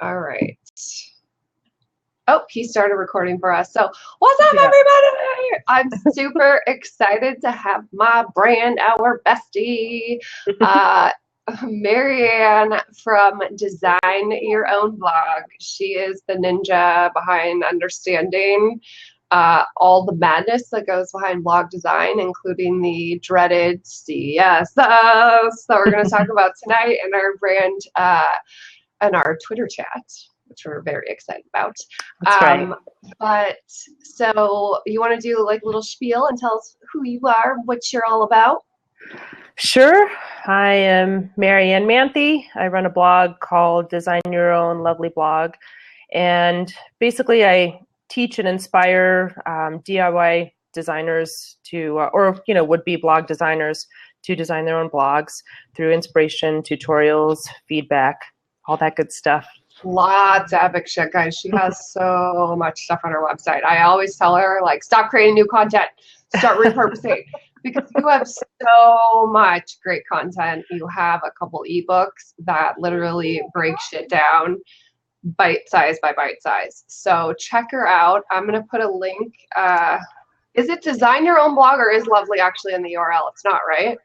All right. Oh, he started recording for us. So what's up, everybody? I'm super excited to have my brand, our bestie, Marianne from Design Your Own Blog. She is the ninja behind understanding all the madness that goes behind blog design, including the dreaded CSS that we're going to talk about tonight in our brand and our Twitter chat, which we're very excited about. That's right. But so you want to do like a little spiel and tell us who you are, what you're all about? Sure. I am Marianne Manthe. I run a blog called Design Your Own Lovely Blog. And basically I teach and inspire DIY designers to, or would-be blog designers to design their own blogs through inspiration, tutorials, feedback, all that good stuff. Lots of epic shit, guys. She has so much stuff on her website. I always tell her, like, stop creating new content. Start repurposing. Because you have so much great content. You have a couple ebooks that literally break shit down bite size by bite size. So check her out. I'm going to put a link. Is it Design Your Own Blog or is Lovely actually in the URL? It's not, right?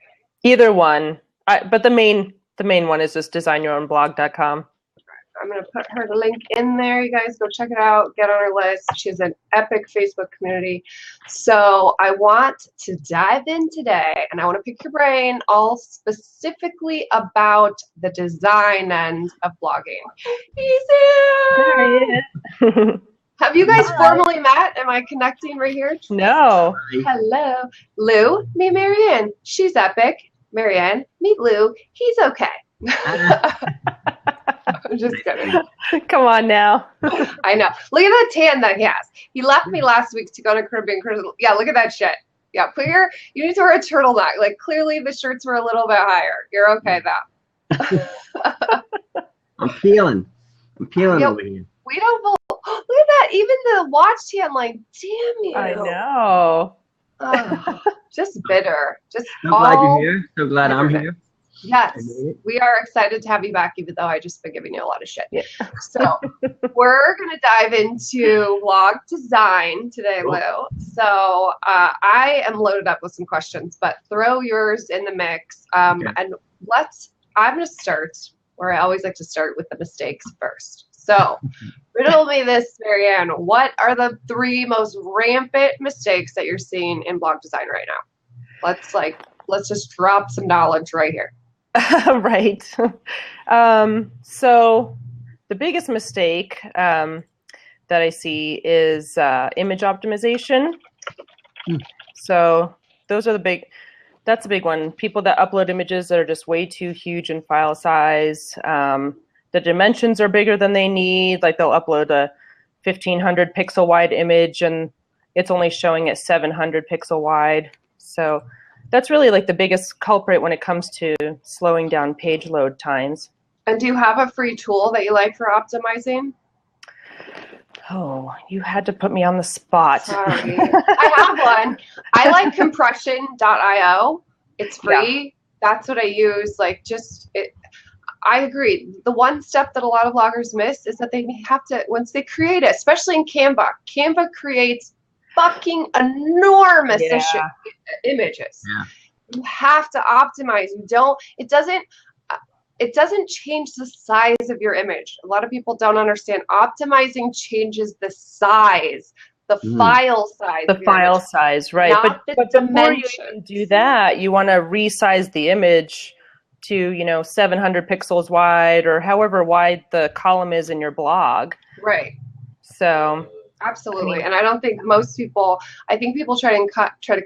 Either one. But the main one is just designyourownblog.com. I'm going to put her link in there. You guys go check it out. Get on her list. She has an epic Facebook community. So I want to dive in today, and I want to pick your brain all specifically about the design end of blogging. Easy! Have you guys formally met? Am I connecting right here? No. Hello. Lou, meet Marianne. She's epic. Marianne, meet Lou. He's okay. I'm just kidding. Come on now. I know. Look at that tan that he has. He left me last week to go to Caribbean Cruise. Yeah, look at that shit. Yeah, you need to wear a turtleneck. Like, clearly the shirts were a little bit higher. You're okay, though. I'm peeling over here. We don't vote. Look at that. Even the watch tan, like, damn you. I know. Oh, just bitter. Just So glad you're here. So glad I'm here. Yes, we are excited to have you back, even though I just been giving you a lot of shit. Yeah. So we're going to dive into blog design today, Lou. So I am loaded up with some questions, but throw yours in the mix. And I'm going to start where I always like to start with the mistakes first. So riddle me this, Marianne. What are the 3 most rampant mistakes that you're seeing in blog design right now? Let's just drop some knowledge right here. Right. So the biggest mistake that I see is image optimization. So that's a big one. People that upload images that are just way too huge in file size. The dimensions are bigger than they need. Like they'll upload a 1500 pixel wide image and it's only showing at 700 pixel wide. So that's really like the biggest culprit when it comes to slowing down page load times. And do you have a free tool that you like for optimizing? Oh, you had to put me on the spot. Sorry. I have one. I like compression.io. It's free. Yeah. That's what I use. I agree. The one step that a lot of bloggers miss is that they have to, once they create it, especially in Canva creates fucking enormous images. Yeah. You have to optimize. It doesn't change the size of your image. A lot of people don't understand. Optimizing changes the size, the file size. The file size, right. But before you even do that, you want to resize the image to, 700 pixels wide or however wide the column is in your blog. Right. So absolutely. And I don't think I think people try to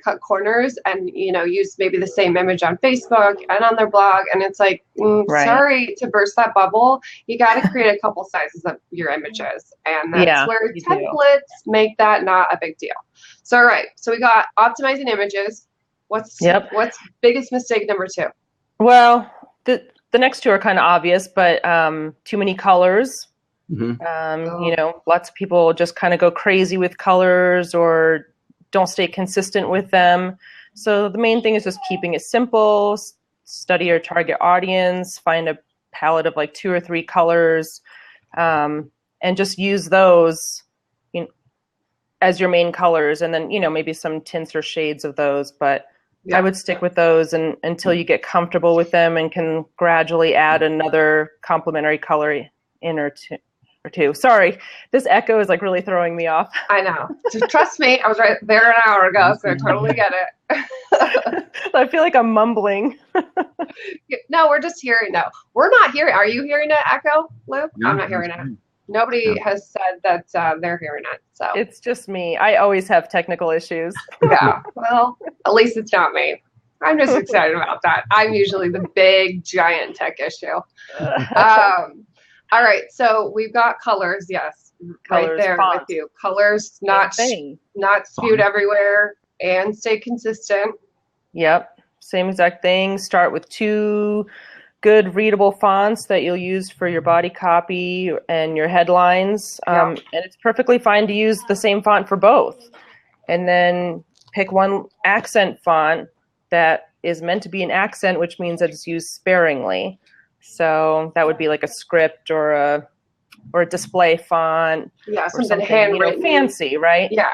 cut corners and, use maybe the same image on Facebook and on their blog. And it's like, sorry to burst that bubble. You got to create a couple sizes of your images. And that's where templates make that not a big deal. So, all right. So we got optimizing images. What's biggest mistake number 2? Well, the next 2 are kind of obvious, but too many colors. Lots of people just kind of go crazy with colors or don't stay consistent with them. So the main thing is just keeping it simple, study your target audience, find a palette of like 2 or 3 colors, and just use those as your main colors, and then maybe some tints or shades of those. But I would stick with those until you get comfortable with them and can gradually add another complementary color in or two. Sorry, this echo is like really throwing me off. I know. So trust me, I was right there an hour ago, so I totally get it. I feel like I'm mumbling. No, we're just hearing. No, we're not hearing. Are you hearing it echo, Lou? No, I'm not hearing it. Nobody has said that they're hearing it. So it's just me. I always have technical issues. Yeah. Well, at least it's not me. I'm just excited about that. I'm usually the big giant tech issue. All right. So we've got colors. Yes. Right there with you. Colors, not spewed everywhere, and stay consistent. Yep. Same exact thing. Start with 2 good readable fonts that you'll use for your body copy and your headlines. And it's perfectly fine to use the same font for both. And then pick one accent font that is meant to be an accent, which means that it's used sparingly. So that would be like a script or a display font. Yeah, something handwritten. Fancy, right? Yeah.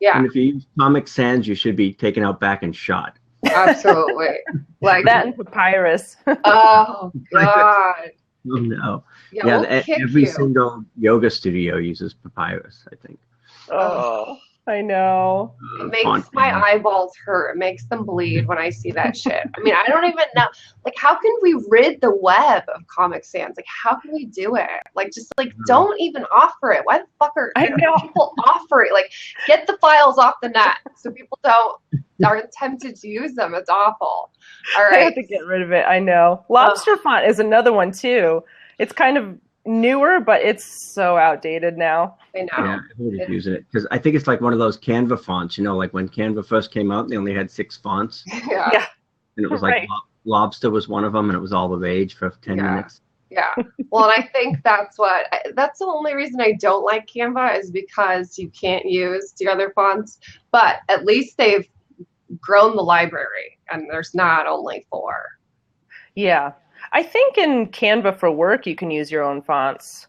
Yeah. And if you use Comic Sans, you should be taken out back and shot. Absolutely. Like that and papyrus. Oh God. Oh no. Yeah, every single yoga studio uses papyrus, I think. Oh, I know. It makes my eyeballs hurt. It makes them bleed when I see that shit. I mean, I don't even know. Like, how can we rid the web of Comic Sans? Like, how can we do it? Like, just like, don't even offer it. Why the fuck are people offer it? Like, get the files off the net so people aren't tempted to use them. It's awful. All right. I have to get rid of it. I know. Lobster font is another one too. It's kind of newer, but it's so outdated now. I know. Yeah, I hated using it because I think it's like one of those Canva fonts. Like when Canva first came out, they only had 6 fonts. Yeah. And it was like Lobster was one of them, and it was all the rage for 10 minutes. Yeah. Well, and I think that's the only reason I don't like Canva is because you can't use the other fonts. But at least they've grown the library, and there's not only 4. Yeah. I think in Canva for work, you can use your own fonts.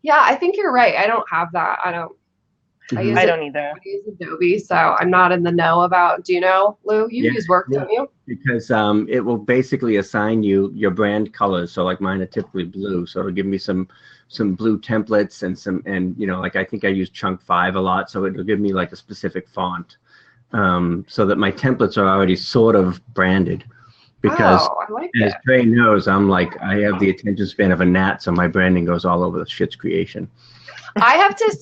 Yeah, I think you're right. I don't have that. I don't either. I use Adobe, so I'm not in the know about. Do you know, Lou? You use Work, don't you? Because it will basically assign you your brand colors. So like mine are typically blue, so it'll give me some blue templates and like I think I use Chunk 5 a lot, so it'll give me like a specific font, so that my templates are already sort of branded. Because as Trey knows, I have the attention span of a gnat, so my branding goes all over the shit's creation. I have to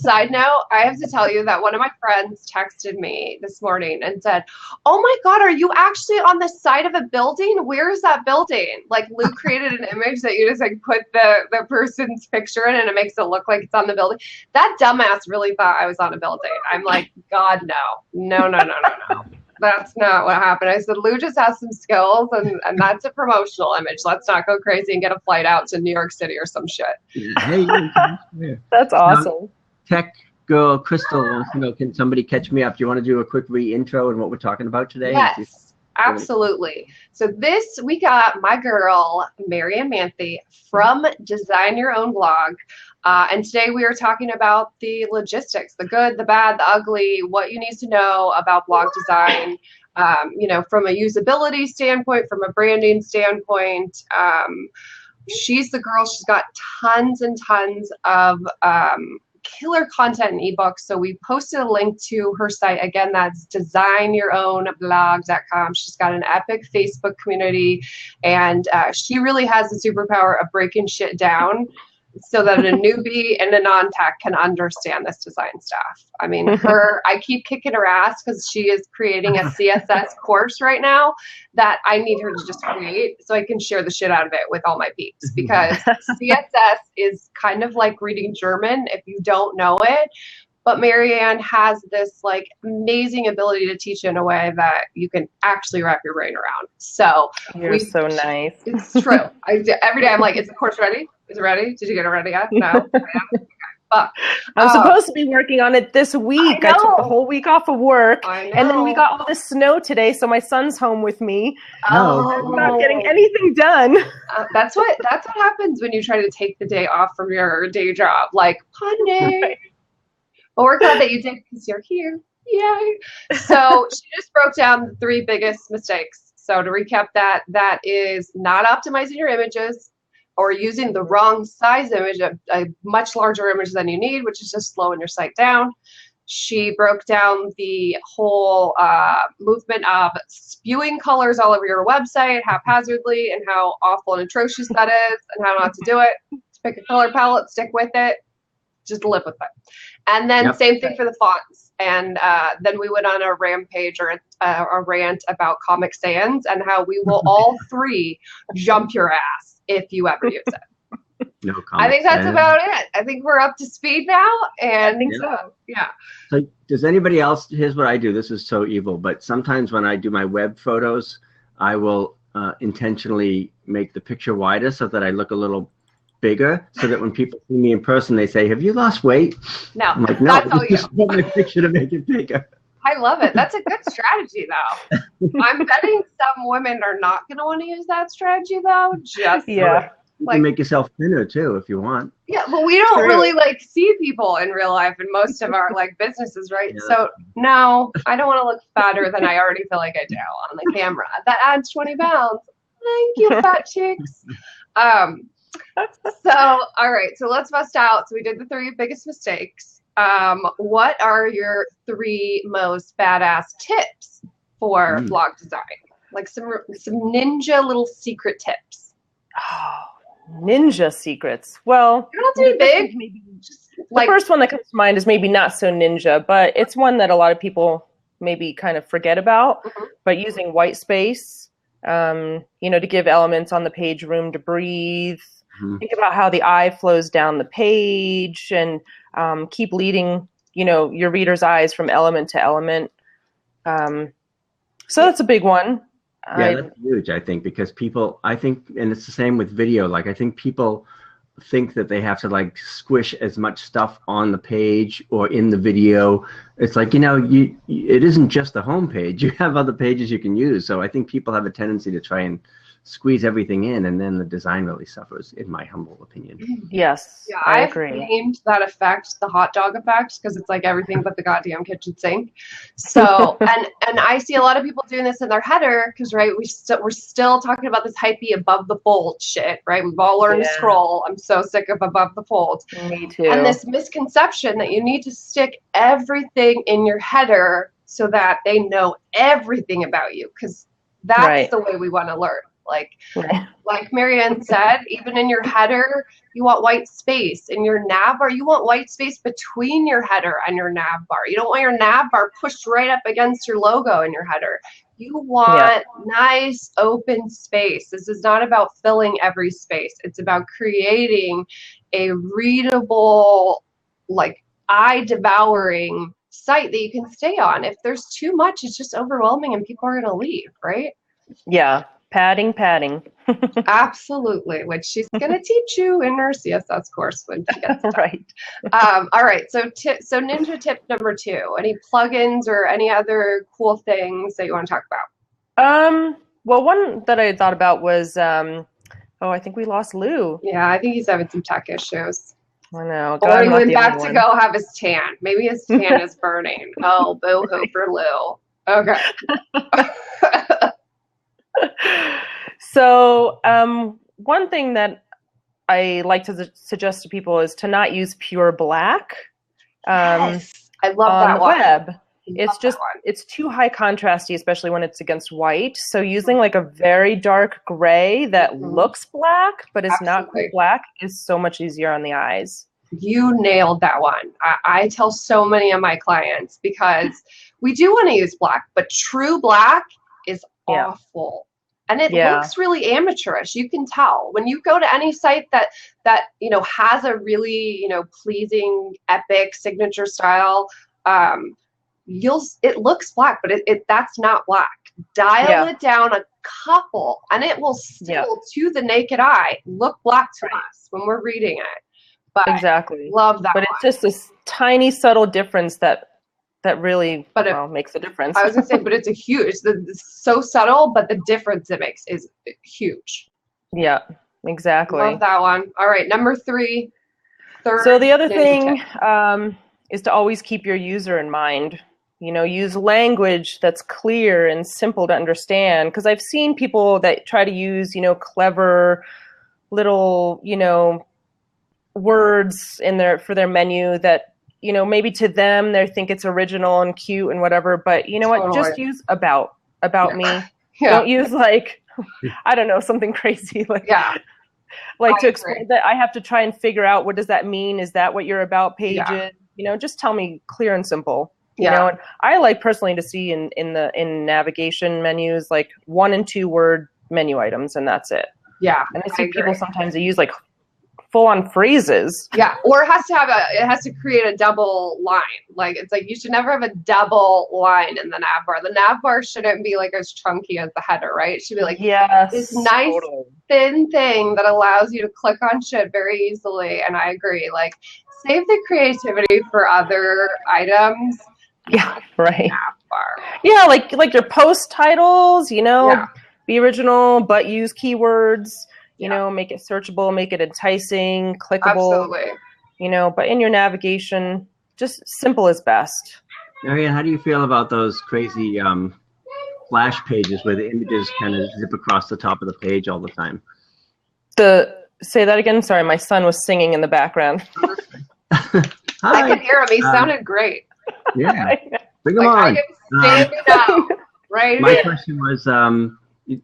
tell you that one of my friends texted me this morning and said, "Oh my God, are you actually on the side of a building? Where is that building?" Like Lou created an image that you just like put the person's picture in and it makes it look like it's on the building. That dumbass really thought I was on a building. I'm like, God, no. That's not what happened. I said, Lou just has some skills, and that's a promotional image. Let's not go crazy and get a flight out to New York City or some shit. Hey, that's awesome. Tech girl Crystal, can somebody catch me up? Do you want to do a quick re-intro and what we're talking about today? Yes, absolutely. So we got my girl, Mary Amanthe from Design Your Own Blog. And today we are talking about the logistics, the good, the bad, the ugly, what you need to know about blog design, from a usability standpoint, from a branding standpoint. She's the girl. She's got tons and tons of killer content and ebooks. So we posted a link to her site. Again, that's designyourownblog.com. She's got an epic Facebook community, and she really has the superpower of breaking shit down so that a newbie and a non-tech can understand this design stuff. I mean, I keep kicking her ass because she is creating a CSS course right now that I need her to just create so I can share the shit out of it with all my peeps, because CSS is kind of like reading German if you don't know it. But Marianne has this like amazing ability to teach in a way that you can actually wrap your brain around. So you're so nice. It's true. Every day I'm like, is the course ready? Is it ready? Did you get it ready yet? No. But I'm supposed to be working on it this week. I took the whole week off of work. And then we got all this snow today, so my son's home with me. I'm not getting anything done. That's what happens when you try to take the day off from your day job. Like, Monday. Right. But we're glad that you did because you're here. Yay. So she just broke down the 3 biggest mistakes. So to recap that is not optimizing your images or using the wrong size image, a much larger image than you need, which is just slowing your site down. She broke down the whole movement of spewing colors all over your website haphazardly and how awful and atrocious that is and how not to do it. Just pick a color palette, stick with it, just live with it. And then same thing for the fonts. And then we went on a rampage or a rant about Comic Sans and how we will all 3 jump your ass if you ever use it. No Comic I think that's about it. I think we're up to speed now. And I think so. Yeah. So does anybody else, here's what I do. This is so evil, but sometimes when I do my web photos, I will intentionally make the picture wider so that I look a little bigger, so that when people see me in person, they say, "Have you lost weight?" No, I'm like, no, I just want my picture to make it bigger. I love it. That's a good strategy, though. I'm betting some women are not going to want to use that strategy, though. Just you can make yourself thinner too if you want. Yeah, but we don't really see people in real life in most of our businesses, right? Yeah. So no, I don't want to look fatter than I already feel like I do on the camera. That adds 20 pounds. Thank you, fat chicks. So, all right, so let's bust out. So we did the 3 biggest mistakes. What are your 3 most badass tips for blog design? Like some ninja little secret tips. Oh, ninja secrets. Well, you don't have to be big. Maybe the first one that comes to mind is maybe not so ninja, but it's one that a lot of people maybe kind of forget about. But using white space, to give elements on the page room to breathe. Think about how the eye flows down the page and keep leading, your reader's eyes from element to element. So that's a big one. Yeah, that's huge, I think, because and it's the same with video. Like, I think people think that they have to squish as much stuff on the page or in the video. It's like, it isn't just the home page. You have other pages you can use. So I think people have a tendency to try and squeeze everything in, and then the design really suffers, in my humble opinion. Yes, yeah, I I've agree. named that effect the hot dog effect because it's like everything but the goddamn kitchen sink. So, and I see a lot of people doing this in their header because, right, we're still talking about this hypey above the fold shit, right? We've all learned to scroll. I'm so sick of above the fold. Me too. And this misconception that you need to stick everything in your header so that they know everything about you, because that's the way we want to learn. Like Marianne said, even in your header, you want white space. In your nav bar, you want white space between your header and your nav bar. You don't want your nav bar pushed right up against your logo in your header. You want nice open space. This is not about filling every space. It's about creating a readable, eye-devouring site that you can stay on. If there's too much, it's just overwhelming and people are going to leave, right? Yeah. Padding. Absolutely, which she's going to teach you in her CSS course when she gets done. Right. All right, so ninja tip number 2. Any plugins or any other cool things that you want to talk about? Well, one that I thought about was, I think we lost Lou. Yeah, I think he's having some tech issues. I know. Or he went back to go have his tan. Maybe his tan is burning. Oh, boo-hoo for Lou. Okay. So one thing that I like to suggest to people is to not use pure black. Yes, I love on that the one. web. It's too high contrasty, especially when it's against white. So using a very dark gray that looks black but is not quite black is so much easier on the eyes. You nailed that one. I tell so many of my clients because we do want to use black, but true black is awful. And it looks really amateurish. You can tell when you go to any site that has a really pleasing epic signature style. It looks black, but that's not black. Dial it down a couple, and it will still, to the naked eye, look black to us when we're reading it. But exactly. love that But one. it's just this tiny, subtle difference that really makes a difference. I was gonna say, but it's it's so subtle, but the difference it makes is huge. Yeah, exactly. Love that one. All right, number 3. So the other ninja thing tip. is to always keep your user in mind. Use language that's clear and simple to understand. Because I've seen people that try to use, clever little, words for their menu that, maybe to them they think it's original and cute and whatever. But you know what? Just use about me. Yeah. Don't use like, I don't know, something crazy like. Yeah. Like to explain that I have to try and figure out what does that mean? Is that what your about page is? Just tell me clear and simple. And I like personally to see in navigation menus like 1 and 2 word menu items, and that's it. Yeah. And I see people sometimes they use like full on phrases. Yeah. Or it has to create a double line. Like it's like you should never have a double line in the nav bar. The nav bar shouldn't be like as chunky as the header, right? It should be like this nice thin thing that allows you to click on shit very easily. And I agree. Like save the creativity for other items. Yeah, right. Nav bar. Yeah, like your post titles, be original but use keywords. Make it searchable, make it enticing, clickable. Absolutely. But in your navigation, just simple is best. Marianne, how do you feel about those crazy flash pages where the images kind of zip across the top of the page all the time? Say that again. Sorry, my son was singing in the background. I could hear him. He sounded great. Yeah, bring him on. I can stand up, right? My question was,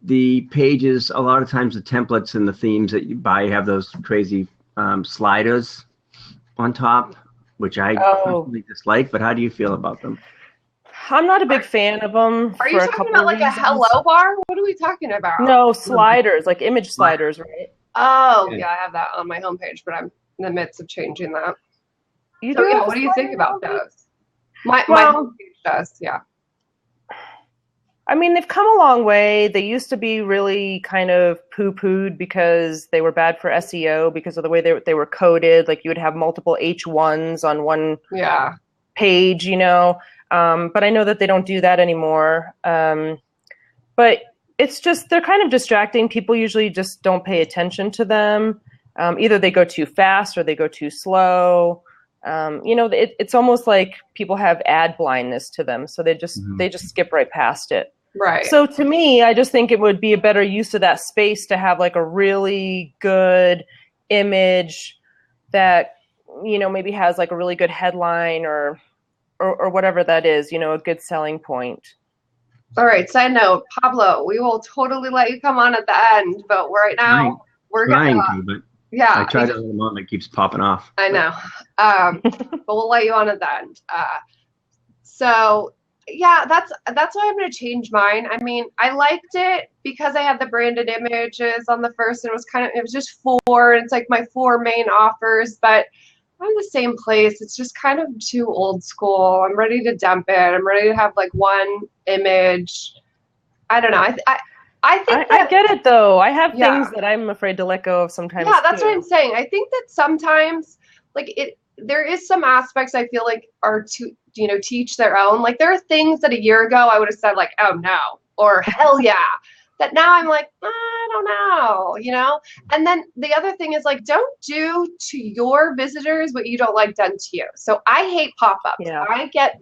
the pages, a lot of times the templates and the themes that you buy have those crazy sliders on top, which I personally dislike, but how do you feel about them? I'm not a big fan of them. Are you talking about like a hello bar? What are we talking about? No, sliders, like image sliders, right? Oh, yeah, I have that on my homepage, but I'm in the midst of changing that. What do you think about those? My homepage does, yeah. I mean, they've come a long way. They used to be really kind of poo-pooed because they were bad for SEO because of the way they were coded. Like you would have multiple H1s on one page, But I know that they don't do that anymore. But it's just, they're kind of distracting. People usually just don't pay attention to them. Either they go too fast or they go too slow. It's almost like people have ad blindness to them. So they just skip right past it. Right. So to me, I just think it would be a better use of that space to have like a really good image that, maybe has like a really good headline or whatever that is, a good selling point. All right. Side note, Pablo, we will totally let you come on at the end, but right now we're going to. Yeah, I tried to let him on, it keeps popping off. I know. But we'll let you on at the end. So yeah, that's why I'm going to change mine. I mean, I liked it because I had the branded images on the first, and it was just 4, and it's like my 4 main offers, but I'm in the same place. It's just kind of too old school. I'm ready to dump it. I'm ready to have like one image. I don't know. I think I get it though. I have things that I'm afraid to let go of sometimes. Yeah, that's what I'm saying. I think that sometimes there is some aspects I feel like are to teach their own. Like there are things that a year ago I would have said like, oh no, or hell yeah. That now I'm like, I don't know, And then the other thing is like, don't do to your visitors what you don't like done to you. So I hate pop-ups. Yeah. I get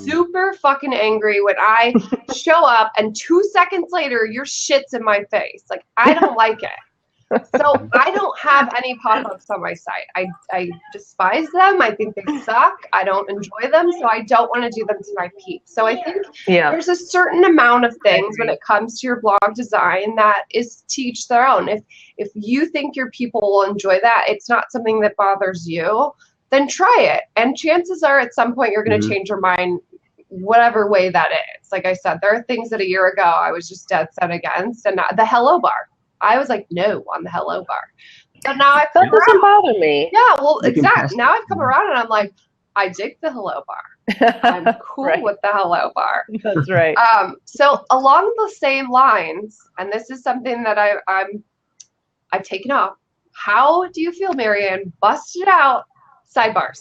super fucking angry when I show up and 2 seconds later your shit's in my face. Like I don't like it. So I don't have any pop-ups on my site. I despise them. I think they suck. I don't enjoy them. So I don't want to do them to my peeps. So I think there's a certain amount of things when it comes to your blog design that is to each their own. If you think your people will enjoy that, it's not something that bothers you, then try it. And chances are at some point you're going to change your mind whatever way that is. Like I said, there are things that a year ago I was just dead set against. And the hello bar. I was like, no, on the hello bar. But now I've come around. That doesn't bother me. Yeah, well, exactly. Now I've come around and I'm like, I dig the hello bar. I'm cool with the hello bar. That's right. So along the same lines, and this is something that I've taken off, How do you feel, Marianne? Busted out sidebars.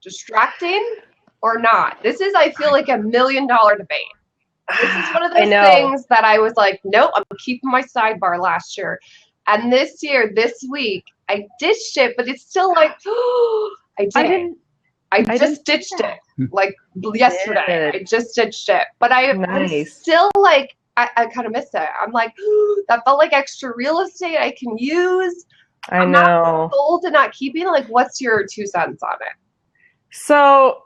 Distracting or not? This is, I feel like, $1 million debate. This is one of those things that I was like, nope, I'm keeping my sidebar last year. And this year, this week, I ditched it, but it's still like, I just ditched it. Like yesterday, I just ditched it. But I'm still like, I kind of miss it. I'm like, that felt like extra real estate I can use. I'm not sold to not keeping. Like, what's your 2 cents on it? So,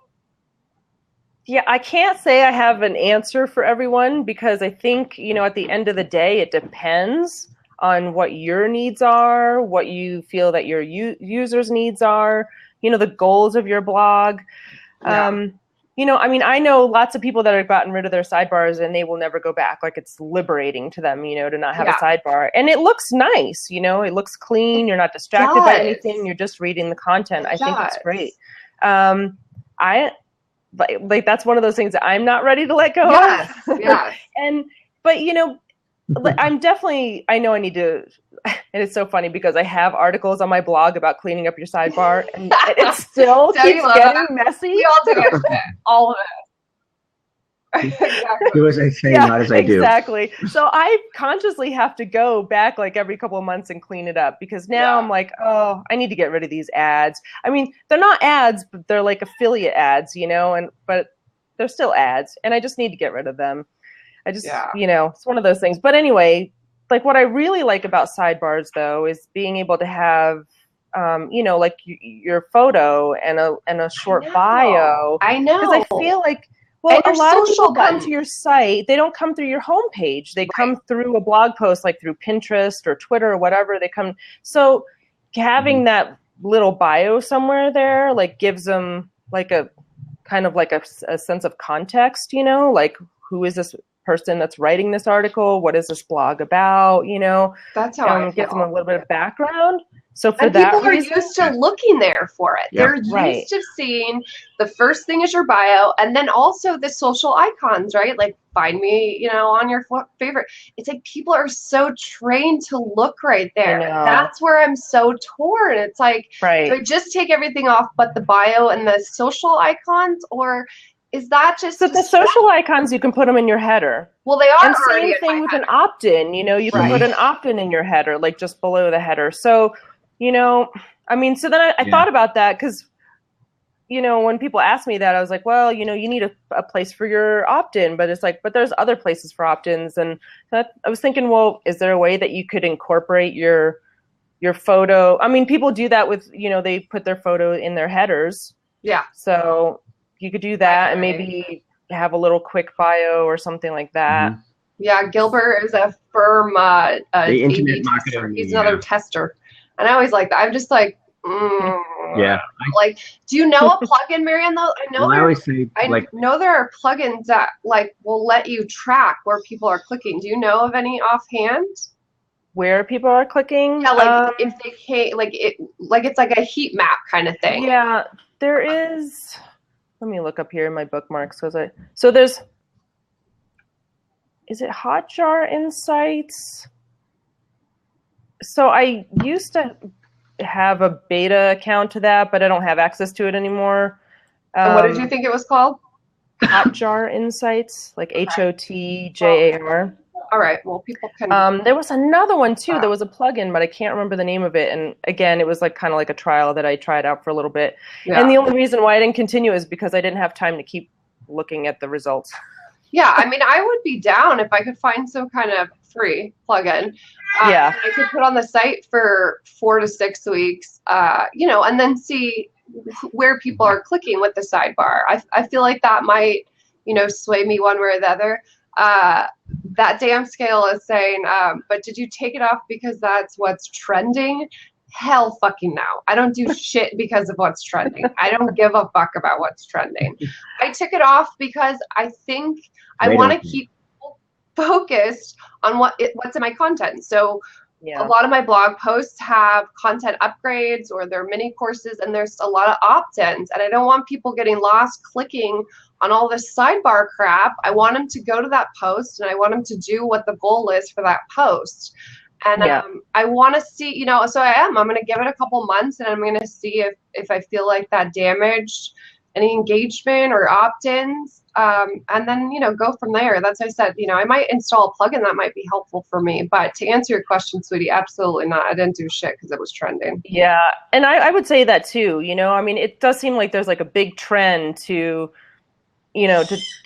yeah, I can't say I have an answer for everyone because I think, at the end of the day, it depends on what your needs are, what you feel that your users' needs are, the goals of your blog. Yeah. I know lots of people that have gotten rid of their sidebars and they will never go back. Like, it's liberating to them, to not have a sidebar. And it looks nice, it looks clean. You're not distracted by anything. You're just reading the content. I think it's great. I like that's one of those things that I'm not ready to let go of. Yes. But I'm definitely, I know I need to, and it's so funny because I have articles on my blog about cleaning up your sidebar and it still keeps getting messy. We all do it. All of it. Exactly. Do as I say, not as I do. Exactly. So I consciously have to go back like every couple of months and clean it up because now I'm like, oh, I need to get rid of these ads. I mean, they're not ads, but they're like affiliate ads, but they're still ads and I just need to get rid of them. I just, it's one of those things. But anyway, like what I really like about sidebars though is being able to have, like your photo and a short bio. I know. Because I feel like, well, a lot of people come to your site. They don't come through your homepage. They come through a blog post, like through Pinterest or Twitter or whatever. They come. So having that little bio somewhere there, like, gives them like a kind of like a sense of context. Like, who is this person that's writing this article? What is this blog about? That's how I feel. Gives them a little bit of background. So for and that people reason, are used to looking there for it. Yep. They're used to seeing the first thing is your bio, and then also the social icons, right? Like, find me, on your favorite. It's like people are so trained to look right there. That's where I'm so torn. It's like, do I just take everything off but the bio and the social icons, or is that just... So the social icons, you can put them in your header. Well, they are. And same thing with an opt-in. You can put an opt-in in your header, like just below the header. So, so then I thought about that because, when people ask me that, I was like, well, you need a place for your opt-in, but it's like, but there's other places for opt-ins. And I was thinking, well, is there a way that you could incorporate your photo? I mean, people do that with, they put their photo in their headers. Yeah. So you could do that and maybe have a little quick bio or something like that. Mm-hmm. Yeah, Gilbert is a firm the internet marketer. He's another tester. And I always like that. I'm just like, like, do you know a plugin, Marianne? Though I know know there are plugins that like will let you track where people are clicking. Do you know of any offhand? Where people are clicking? Yeah, like if they can't, it's like a heat map kind of thing. Yeah, there is. Let me look up here in my bookmarks so there's. Is it Hotjar Insights? So I used to have a beta account to that, but I don't have access to it anymore. And what did you think it was called? Hotjar Insights, like HOTJAR. All right. Well, people can. There was another one too. There was a plugin, but I can't remember the name of it. And again, it was like kind of like a trial that I tried out for a little bit. Yeah. And the only reason why I didn't continue is because I didn't have time to keep looking at the results. Yeah, I mean, I would be down if I could find some kind of free plugin. I could put on the site for 4 to 6 weeks, and then see where people are clicking with the sidebar. I feel like that might, sway me one way or the other. That damn scale is saying, but did you take it off because that's what's trending? Hell fucking no. I don't do shit because of what's trending. I don't give a fuck about what's trending. I took it off because I think I want to keep people focused on what's in my content. So a lot of my blog posts have content upgrades or they're mini courses, and there's a lot of opt-ins, and I don't want people getting lost clicking on all this sidebar crap. I want them to go to that post and I want them to do what the goal is for that post. And I want to see, so I'm going to give it a couple months, and I'm going to see if I feel like that damaged any engagement or opt-ins, and then, go from there. That's what I said, I might install a plugin that might be helpful for me. But to answer your question, sweetie, absolutely not. I didn't do shit because it was trending. Yeah. And I would say that too, I mean, it does seem like there's like a big trend to,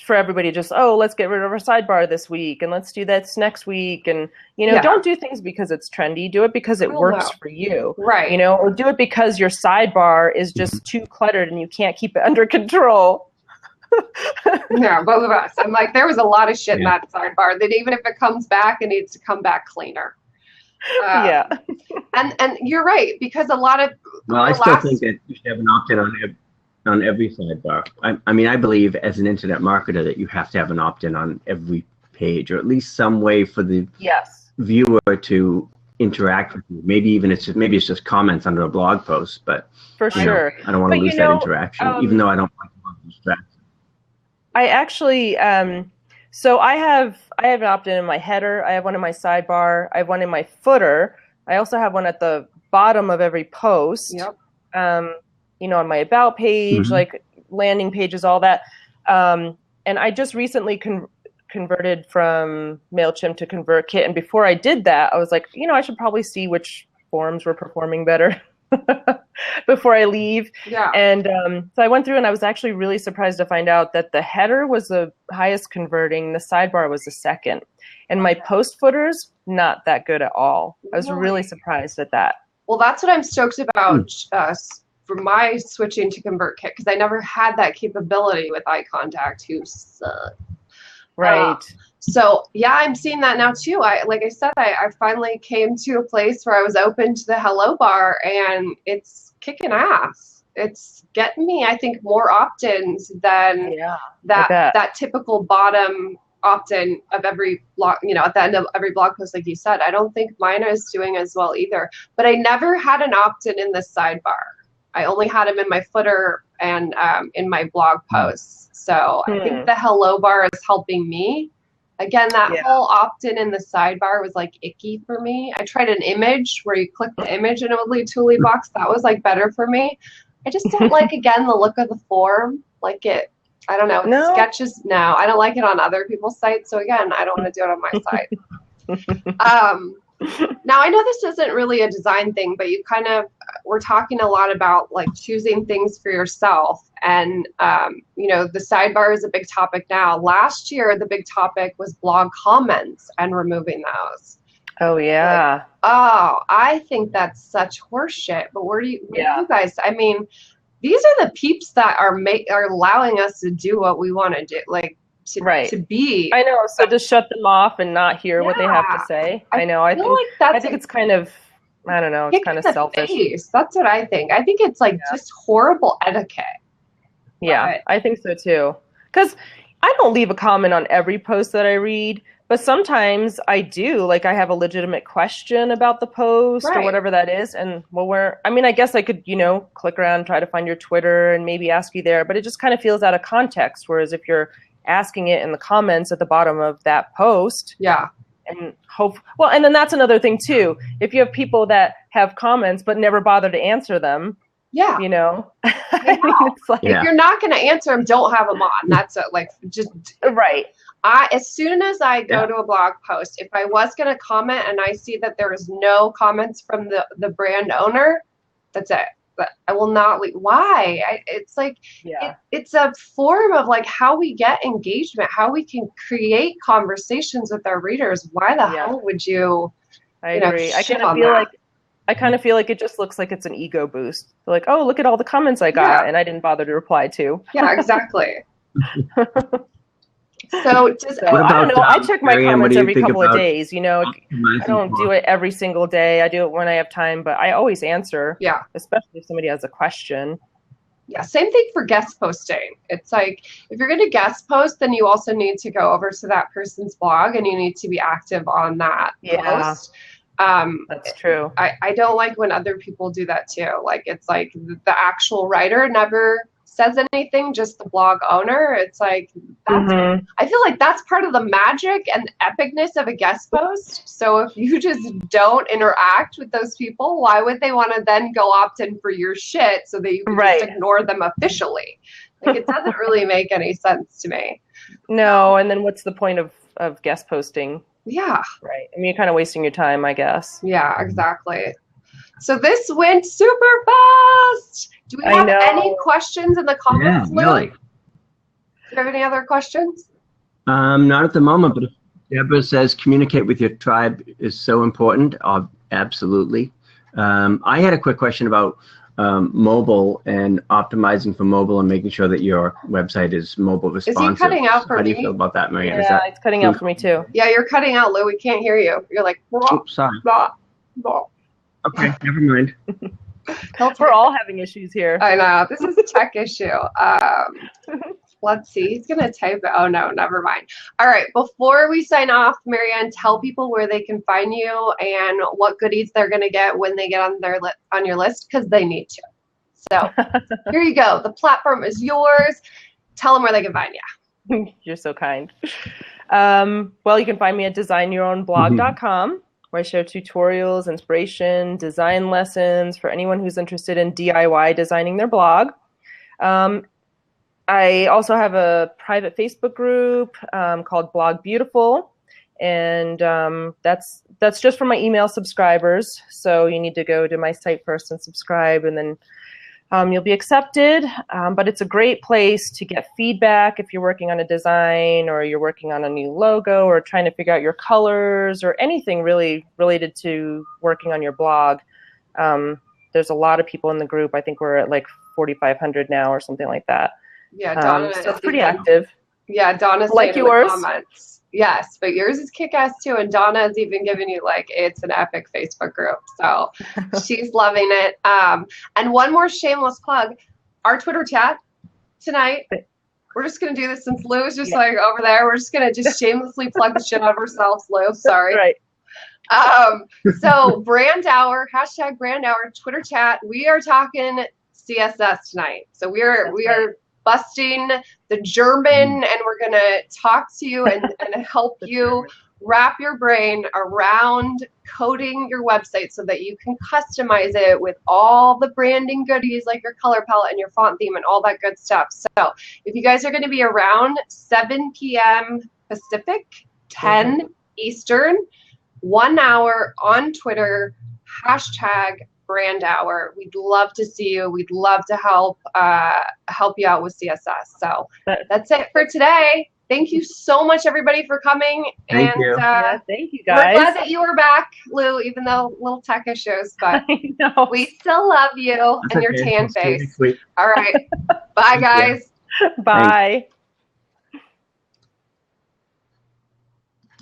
for everybody to just, let's get rid of our sidebar this week and let's do this next week. And, don't do things because it's trendy. Do it because it works for you. Right. Or do it because your sidebar is just too cluttered and you can't keep it under control. Yeah, both of us. I'm like, there was a lot of shit in that sidebar that even if it comes back, it needs to come back cleaner. Yeah. And you're right, because a lot of... Well, I still think that you should have an opt-in on every sidebar. I mean, I believe as an internet marketer that you have to have an opt-in on every page, or at least some way for the viewer to interact with you. Maybe it's just comments under a blog post, but for sure, I don't want to lose that interaction, even though I don't like the distraction. I actually, so I have an opt-in in my header. I have one in my sidebar. I have one in my footer. I also have one at the bottom of every post. Yep. On my about page, like landing pages, all that. And I just recently converted from MailChimp to ConvertKit. And before I did that, I was like, I should probably see which forums were performing better before I leave. Yeah. And so I went through and I was actually really surprised to find out that the header was the highest converting, the sidebar was the second. And my post footers, not that good at all. I was really surprised at that. Well, that's what I'm stoked about for my switching to ConvertKit, because I never had that capability with iContact, who sucks. Right. So yeah, I'm seeing that now too. Like I said, I finally came to a place where I was open to the hello bar, and it's kicking ass. It's getting me, I think, more opt-ins than that typical bottom opt-in of every blog, at the end of every blog post, like you said. I don't think mine is doing as well either. But I never had an opt-in in the sidebar. I only had them in my footer and in my blog posts. So I think the hello bar is helping me. Again, that whole opt-in in the sidebar was like icky for me. I tried an image where you click the image and it would lead to a lead box. That was like better for me. I just don't like, again, the look of the form. Like it, I don't know. No. Sketches, no. I don't like it on other people's sites. So again, I don't want to do it on my site. Now, I know this isn't really a design thing, but we're talking a lot about like choosing things for yourself. And, the sidebar is a big topic now. Last year, the big topic was blog comments and removing those. Oh, yeah. I think that's such horseshit. But where do you guys, I mean, these are the peeps that are allowing us to do what we want to do. Like, to be. I know. So just shut them off and not hear what they have to say. I know. I think it's kind of, I don't know, it's kind of selfish. That's what I think. I think it's like just horrible etiquette. Yeah, I think so too. Because I don't leave a comment on every post that I read, but sometimes I do. Like I have a legitimate question about the post or whatever that is. And I guess I could, click around, try to find your Twitter and maybe ask you there, but it just kind of feels out of context. Whereas if you're asking it in the comments at the bottom of that post. Yeah. And and then that's another thing too. If you have people that have comments but never bother to answer them, I mean, it's like, if you're not going to answer them, don't have them on. That's just right. As soon as I go to a blog post, if I was going to comment and I see that there is no comments from the brand owner, that's it. But I will not leave. Why? It's like, it's a form of like how we get engagement, how we can create conversations with our readers. Why the hell would you? I agree. I kind of feel like it just looks like it's an ego boost. Like, oh, look at all the comments I got and I didn't bother to reply to. Yeah, exactly. So I don't know. I check my comments every couple of days. I don't do it every single day. I do it when I have time, but I always answer. Yeah. Especially if somebody has a question. Yeah. Same thing for guest posting. It's like, if you're going to guest post, then you also need to go over to that person's blog and you need to be active on that post. That's true. I don't like when other people do that too. Like, it's like the actual writer never says anything, just the blog owner. It's like, that's, I feel like that's part of the magic and epicness of a guest post. So if you just don't interact with those people, why would they want to then go opt in for your shit so that you can just ignore them officially? Like, it doesn't really make any sense to me. No, and then what's the point of guest posting? Yeah. Right. I mean, you're kind of wasting your time, I guess. Yeah, exactly. So this went super fast. Do we have any questions in the comments, Lou? Really. Do you have any other questions? Not at the moment, but if Deborah says communicate with your tribe is so important, absolutely. I had a quick question about mobile and optimizing for mobile and making sure that your website is mobile responsive. Is he cutting out for me? How do you feel about that, Marianne? Yeah, it's cutting out for me too. Yeah, you're cutting out, Lou. We can't hear you. You're like, oops, sorry. Blah, blah. Okay, never mind. We're all having issues here. I know. This is a tech issue. Let's see. He's going to type it. Oh, no, never mind. All right. Before we sign off, Marianne, tell people where they can find you and what goodies they're going to get when they get on your list, because they need to. So here you go. The platform is yours. Tell them where they can find you. You're so kind. Well, you can find me at designyourownblog.com. where I share tutorials, inspiration, design lessons for anyone who's interested in DIY designing their blog. I also have a private Facebook group called Blog Beautiful, and that's just for my email subscribers. So you need to go to my site first and subscribe, and then you'll be accepted. But it's a great place to get feedback if you're working on a design or you're working on a new logo or trying to figure out your colors or anything really related to working on your blog. There's a lot of people in the group. I think we're at like 4,500 now or something like that. Yeah, Donna. So it's pretty active. Yeah, Donna's like saying yours. in the comments. Yes, but yours is kick-ass too, and Donna's even given you like it's an epic Facebook group, so she's loving it. And one more shameless plug: our Twitter chat tonight. We're just gonna do this since Lou's just like over there. We're just gonna just shamelessly plug the shit out of ourselves, Lou. Sorry. Right. So brand hour, hashtag brand hour, Twitter chat. We are talking CSS tonight. So we are busting the German, and we're going to talk to you and help you wrap your brain around coding your website so that you can customize it with all the branding goodies like your color palette and your font theme and all that good stuff. So if you guys are going to be around 7 p.m. Pacific, 10 Eastern, 1 hour on Twitter, hashtag brand hour. We'd love to see you. We'd love to help you out with CSS. So that's it for today. Thank you so much, everybody, for coming. Thank you. Thank you, guys. We're glad that you were back, Lou, even though little tech issues, but we still love you. That's and your tan face. All right. Bye, guys. Bye.